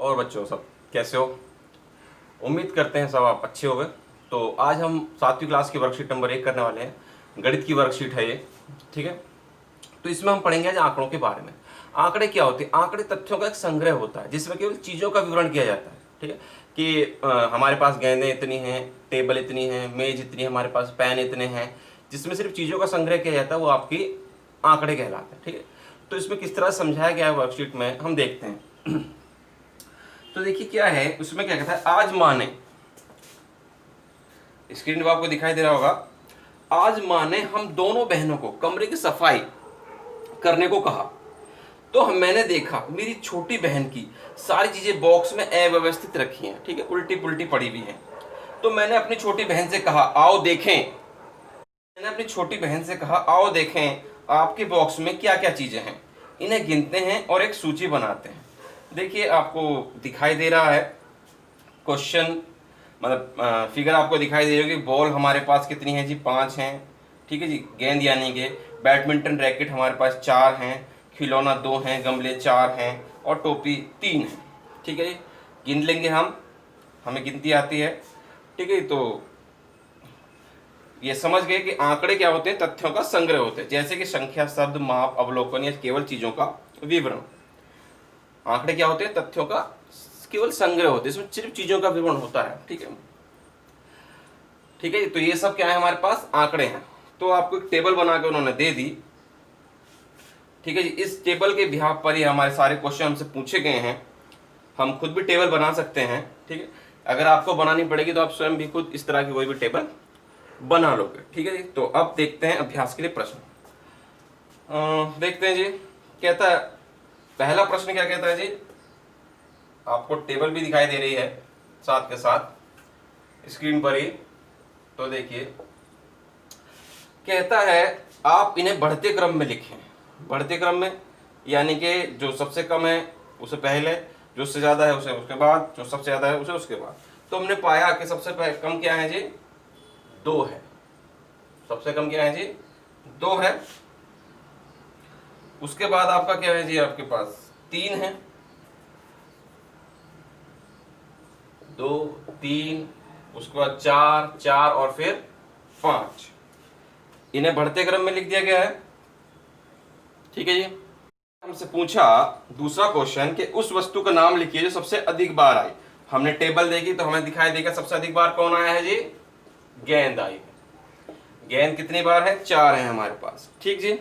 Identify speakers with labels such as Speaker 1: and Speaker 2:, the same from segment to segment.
Speaker 1: और बच्चों सब कैसे हो? उम्मीद करते हैं सब आप अच्छे हो गए। तो आज हम 7वीं क्लास की वर्कशीट नंबर 1 करने वाले हैं। गणित की वर्कशीट है ये, ठीक है। तो इसमें हम पढ़ेंगे आज आंकड़ों के बारे में। आंकड़े क्या होते हैं? आंकड़े तथ्यों का एक संग्रह होता है जिसमें केवल चीज़ों का विवरण किया जाता है, ठीक है। कि हमारे पास गेंदें इतनी हैं, टेबल इतनी है, मेज इतनी है, हमारे पास पेन इतने हैं, जिसमें सिर्फ चीज़ों का संग्रह किया जाता है, वो आपकी आंकड़े कहलाते हैं, ठीक है। तो इसमें किस तरह समझाया गया है वर्कशीट में हम देखते हैं। तो देखिए क्या है उसमें, क्या कहता है, आज माँ ने, स्क्रीन पर आपको दिखाई दे रहा होगा, आज माँ ने हम दोनों बहनों को कमरे की सफाई करने को कहा। तो मैंने देखा मेरी छोटी बहन की सारी चीजें बॉक्स में अव्यवस्थित रखी हैं, ठीक है, उल्टी पुल्टी पड़ी हुई हैं। तो मैंने अपनी छोटी बहन से कहा आओ देखें, मैंने अपनी छोटी बहन से कहा आओ देखें आपके बॉक्स में क्या क्या चीजें हैं। इन्हें गिनते हैं और एक सूची बनाते हैं। देखिए आपको दिखाई दे रहा है क्वेश्चन, मतलब फिगर आपको दिखाई दे रही है कि बॉल हमारे पास कितनी है जी, 5 हैं, ठीक है जी। गेंद यानी कि बैडमिंटन रैकेट हमारे पास 4 हैं, खिलौना 2 हैं, गमले 4 हैं और टोपी 3 है, ठीक है जी। गिन लेंगे हम, हमें गिनती आती है, ठीक है। तो ये समझ गए कि आंकड़े क्या होते हैं? तथ्यों का संग्रह होते हैं, जैसे कि संख्या, शब्द, माप, अवलोकन या केवल चीजों का विवरण। आंकड़े क्या होते हैं? तथ्यों का केवल संग्रह होते हैं, इसमें सिर्फ चीजों का विवरण होता है, ठीक है, ठीक है। तो ये सब क्या है, हमारे पास आंकड़े हैं। तो आपको एक टेबल बना के उन्होंने दे दी, ठीक है जी। इस टेबल के बिहाफ पर ही हमारे सारे क्वेश्चन हमसे पूछे गए हैं। हम खुद भी टेबल बना सकते हैं, ठीक है। अगर आपको बनानी पड़ेगी तो आप स्वयं भी खुद इस तरह की कोई भी टेबल बना लोगे, ठीक है जी। तो अब देखते हैं अभ्यास के लिए प्रश्न। देखते हैं जी, कहता है पहला प्रश्न क्या कहता है जी, आपको टेबल भी दिखाई दे रही है साथ के साथ स्क्रीन पर ही। तो देखिए कहता है आप इन्हें बढ़ते क्रम में लिखें। बढ़ते क्रम में यानी कि जो सबसे कम है उसे पहले, जो उससे ज्यादा है उसे उसके बाद, जो सबसे ज्यादा है उसे उसके बाद। तो हमने पाया कि सबसे कम क्या है जी, 2 है। सबसे कम क्या है जी, 2 है। उसके बाद आपका क्या है जी, आपके पास 3 है, 2 3, उसके बाद 4 4 और फिर 5। इन्हें बढ़ते क्रम में लिख दिया गया है, ठीक है जी। हमसे पूछा दूसरा क्वेश्चन कि उस वस्तु का नाम लिखिए जो सबसे अधिक बार आई। हमने टेबल देखी तो हमें दिखाई देगा सबसे अधिक बार कौन आया है जी, गेंद आई है। गेंद कितनी बार है, 4 है हमारे पास, ठीक जी।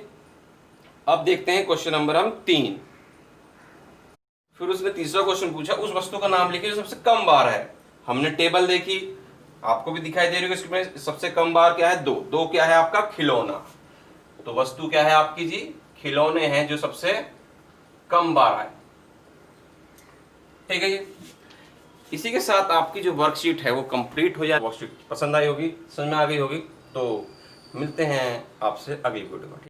Speaker 1: अब देखते हैं क्वेश्चन नंबर हम 3। फिर उसने तीसरा क्वेश्चन पूछा उस वस्तु का नाम लिखिए जो सबसे कम बार है। हमने टेबल देखी, आपको भी दिखाई दे रही है इसमें सबसे कम बार क्या है, 2। 2 क्या है आपका, खिलौना। तो वस्तु क्या है आपकी जी, खिलौने हैं जो सबसे कम बार आए, ठीक है जी। इसी के साथ आपकी जो वर्कशीट है वो कंप्लीट हो जाए। वर्कशीट पसंद आई होगी, समझ में आ गई होगी। तो मिलते हैं आपसे अगली वीडियो में।